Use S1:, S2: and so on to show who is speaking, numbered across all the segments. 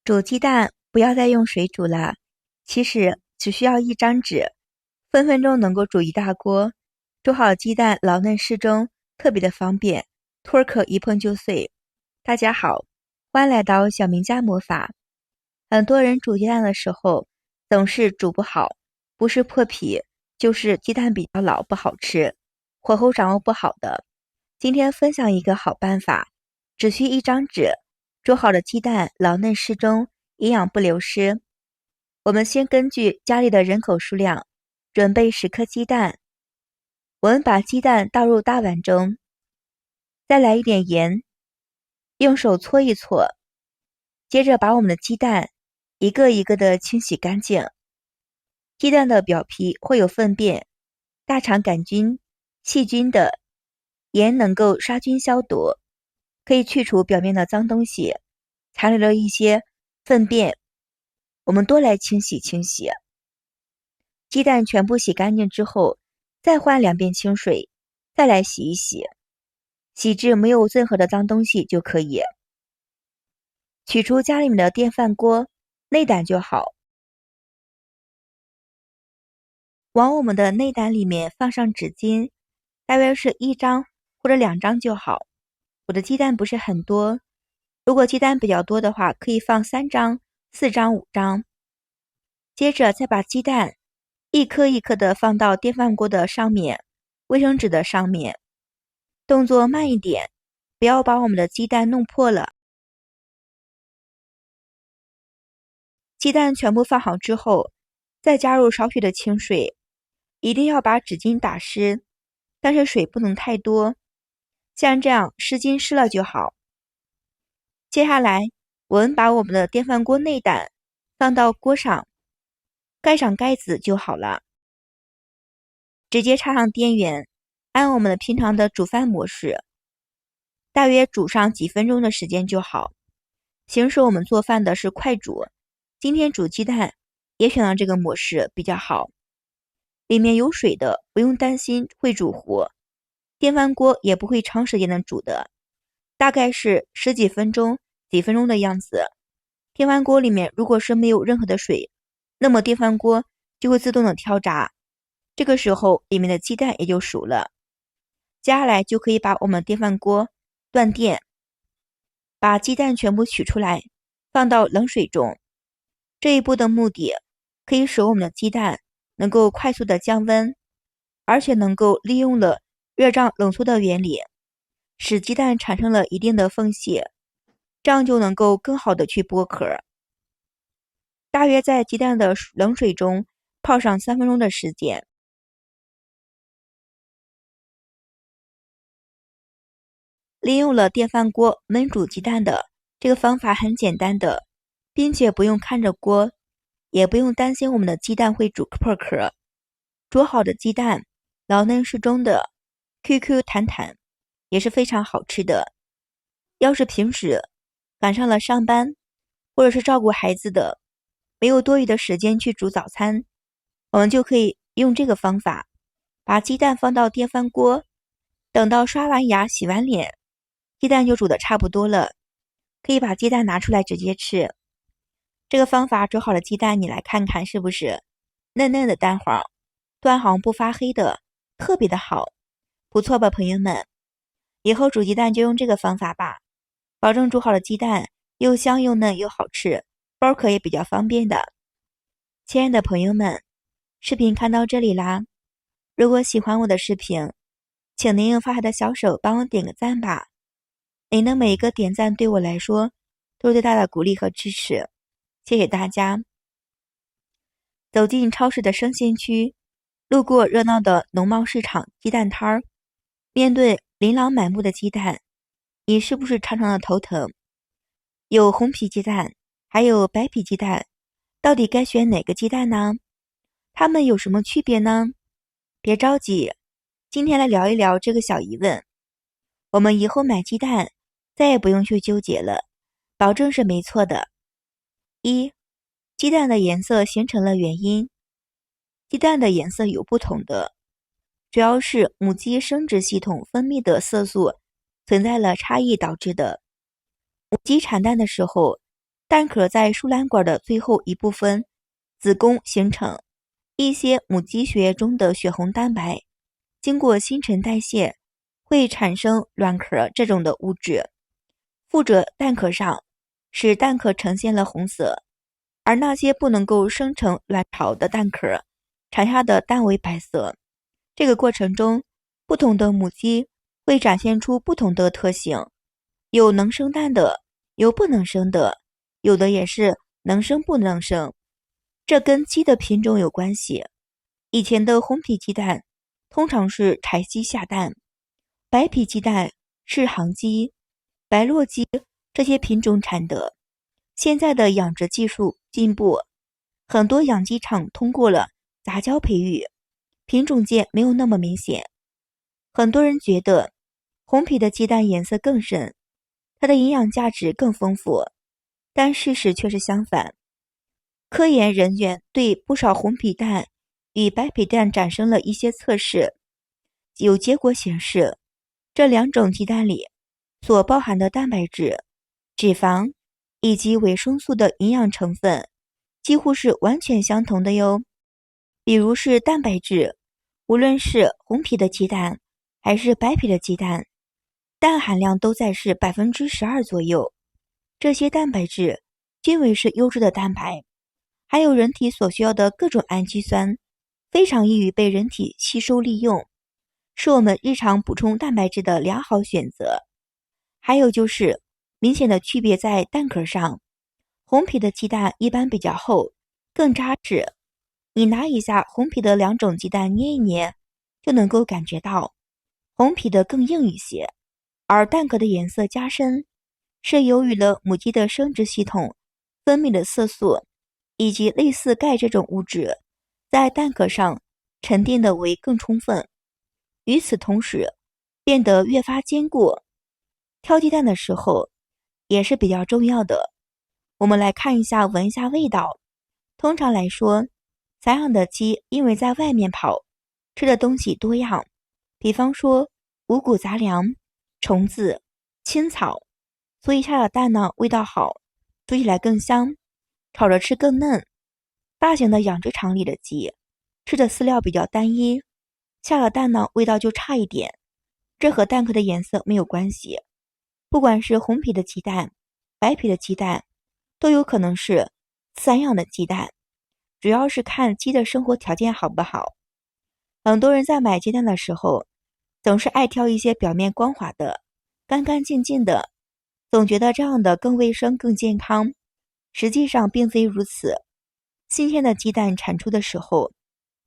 S1: 煮鸡蛋不要再用水煮了，其实只需要一张纸，分分钟能够煮一大锅。煮好鸡蛋老嫩适中，特别的方便，托儿壳一碰就碎。大家好，欢迎来到小明家魔法。很多人煮鸡蛋的时候总是煮不好，不是破皮，就是鸡蛋比较老不好吃，火候掌握不好的。今天分享一个好办法，只需一张纸，煮好的鸡蛋老嫩适中，营养不流失。我们先根据家里的人口数量准备10颗鸡蛋，我们把鸡蛋倒入大碗中，再来一点盐，用手搓一搓，接着把我们的鸡蛋一个一个的清洗干净。鸡蛋的表皮会有粪便，大肠杆菌、细菌的，盐能够杀菌消毒，可以去除表面的脏东西，残留了一些粪便，我们多来清洗清洗。鸡蛋全部洗干净之后，再换2遍清水，再来洗一洗，洗至没有任何的脏东西就可以。取出家里面的电饭锅，内胆就好。往我们的内胆里面放上纸巾，大约是1张或者2张就好。我的鸡蛋不是很多，如果鸡蛋比较多的话，可以放3张、4张、5张。接着再把鸡蛋一颗一颗的放到电饭锅的上面，卫生纸的上面，动作慢一点，不要把我们的鸡蛋弄破了。鸡蛋全部放好之后，再加入少许的清水，一定要把纸巾打湿，但是水不能太多，像这样湿巾湿了就好。接下来我们把我们的电饭锅内胆放到锅上，盖上盖子就好了。直接插上电源，按我们的平常的煮饭模式，大约煮上几分钟的时间就好。平时我们做饭的是快煮，今天煮鸡蛋也选了这个模式比较好。里面有水的不用担心会煮糊，电饭锅也不会长时间的煮的，大概是10几分钟、几分钟的样子。电饭锅里面如果是没有任何的水，那么电饭锅就会自动的跳闸，这个时候里面的鸡蛋也就熟了。接下来就可以把我们电饭锅断电，把鸡蛋全部取出来，放到冷水中。这一步的目的可以使我们的鸡蛋能够快速的降温，而且能够利用了热胀冷缩的原理，使鸡蛋产生了一定的缝隙，这样就能够更好的去剥壳。大约在鸡蛋的冷水中泡上3分钟的时间。利用了电饭锅焖煮鸡蛋的这个方法很简单的，并且不用看着锅，也不用担心我们的鸡蛋会煮破壳。煮好的鸡蛋老嫩适中的 QQ 弹弹，也是非常好吃的。要是平时赶上了上班或者是照顾孩子的，没有多余的时间去煮早餐，我们就可以用这个方法，把鸡蛋放到电饭锅，等到刷完牙洗完脸，鸡蛋就煮的差不多了，可以把鸡蛋拿出来直接吃。这个方法煮好了鸡蛋，你来看看是不是嫩嫩的蛋黄，断黄不发黑的，特别的好，不错吧朋友们？以后煮鸡蛋就用这个方法吧，保证煮好了鸡蛋又香又嫩又好吃，剥壳也比较方便的。亲爱的朋友们，视频看到这里啦，如果喜欢我的视频，请您用发财的小手帮我点个赞吧，您的每一个点赞对我来说都是最大的鼓励和支持，谢谢大家。走进超市的生鲜区，路过热闹的农贸市场鸡蛋摊儿，面对琳琅满目的鸡蛋，你是不是常常的头疼？有红皮鸡蛋，还有白皮鸡蛋，到底该选哪个鸡蛋呢？它们有什么区别呢？别着急，今天来聊一聊这个小疑问。我们以后买鸡蛋再也不用去纠结了，保证是没错的。1. 鸡蛋的颜色形成了原因。鸡蛋的颜色有不同的，主要是母鸡生殖系统分泌的色素存在了差异导致的。母鸡产蛋的时候，蛋壳在输卵管的最后一部分子宫形成一些母鸡血液中的血红蛋白，经过新陈代谢会产生卵壳这种的物质，附着蛋壳上，使蛋壳呈现了红色。而那些不能够生成卵巢的蛋壳，产下的蛋为白色。这个过程中，不同的母鸡会展现出不同的特性，有能生蛋的，有不能生的，有的也是能生不能生。这跟鸡的品种有关系。以前的红皮鸡蛋通常是柴鸡下蛋，白皮鸡蛋是杭鸡、白络鸡这些品种产的。现在的养殖技术进步，很多养鸡场通过了杂交培育，品种界没有那么明显。很多人觉得红皮的鸡蛋颜色更深，它的营养价值更丰富，但事实却是相反。科研人员对不少红皮蛋与白皮蛋展示了一些测试，有结果显示，这两种鸡蛋里所包含的蛋白质、脂肪以及维生素的营养成分几乎是完全相同的哟。比如是蛋白质，无论是红皮的鸡蛋还是白皮的鸡蛋，氮含量都在是12%左右。这些蛋白质均为是优质的蛋白，还有人体所需要的各种氨基酸，非常易于被人体吸收利用，是我们日常补充蛋白质的良好选择。还有就是明显的区别在蛋壳上，红皮的鸡蛋一般比较厚，更扎实。你拿一下红皮的两种鸡蛋捏一捏，就能够感觉到红皮的更硬一些。而蛋壳的颜色加深，是由于了母鸡的生殖系统分泌的色素以及类似钙这种物质在蛋壳上沉淀的为更充分，与此同时变得越发坚固。挑鸡蛋的时候也是比较重要的。我们来看一下，闻一下味道。通常来说，散养的鸡因为在外面跑，吃的东西多样，比方说五谷杂粮、虫子、青草，所以下的蛋呢味道好，煮起来更香，炒着吃更嫩。大型的养殖场里的鸡吃的饲料比较单一，下了蛋呢味道就差一点，这和蛋壳的颜色没有关系。不管是红皮的鸡蛋、白皮的鸡蛋，都有可能是散养的鸡蛋，主要是看鸡的生活条件好不好。很多人在买鸡蛋的时候，总是爱挑一些表面光滑的、干干净净的，总觉得这样的更卫生、更健康。实际上并非如此。新鲜的鸡蛋产出的时候，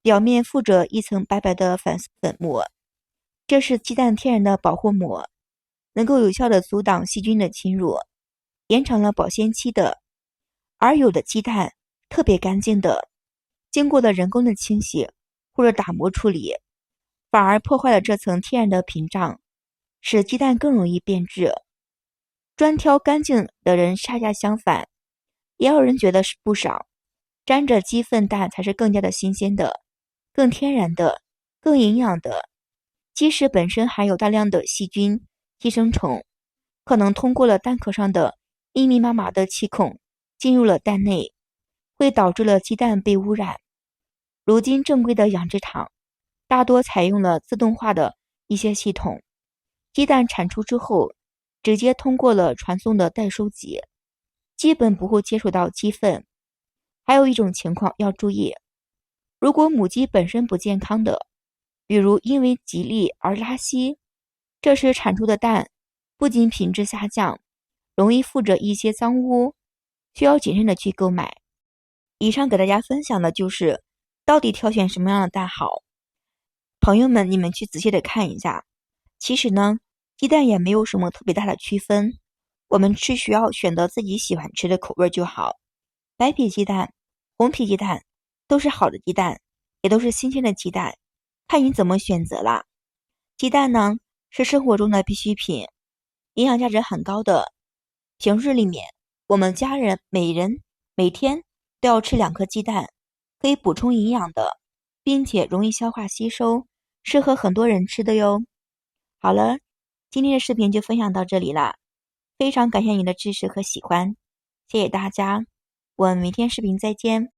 S1: 表面附着一层白白的反色粉末，这是鸡蛋天然的保护膜，能够有效的阻挡细菌的侵入，延长了保鲜期的。而有的鸡蛋特别干净的，经过了人工的清洗或者打磨处理，反而破坏了这层天然的屏障，使鸡蛋更容易变质。专挑干净的人恰恰相反，也有人觉得是不少，沾着鸡粪蛋才是更加的新鲜的、更天然的、更营养的。鸡屎本身含有大量的细菌、寄生虫，可能通过了蛋壳上的密密麻麻的气孔进入了蛋内，会导致了鸡蛋被污染。如今正规的养殖场大多采用了自动化的一些系统，鸡蛋产出之后直接通过了传送的代收机，基本不会接触到鸡粪。还有一种情况要注意，如果母鸡本身不健康的，比如因为吉利而拉稀，这时产出的蛋不仅品质下降，容易附着一些脏污，需要谨慎的去购买。以上给大家分享的就是到底挑选什么样的蛋好。朋友们，你们去仔细的看一下，其实呢，鸡蛋也没有什么特别大的区分，我们只需要选择自己喜欢吃的口味就好。白皮鸡蛋、红皮鸡蛋都是好的鸡蛋，也都是新鲜的鸡蛋，看你怎么选择啦。鸡蛋呢，是生活中的必需品，营养价值很高的。平日里面，我们家人每人每天都要吃2颗鸡蛋，可以补充营养的，并且容易消化吸收，适合很多人吃的哟。好了，今天的视频就分享到这里啦，非常感谢你的支持和喜欢。谢谢大家，我们明天视频再见。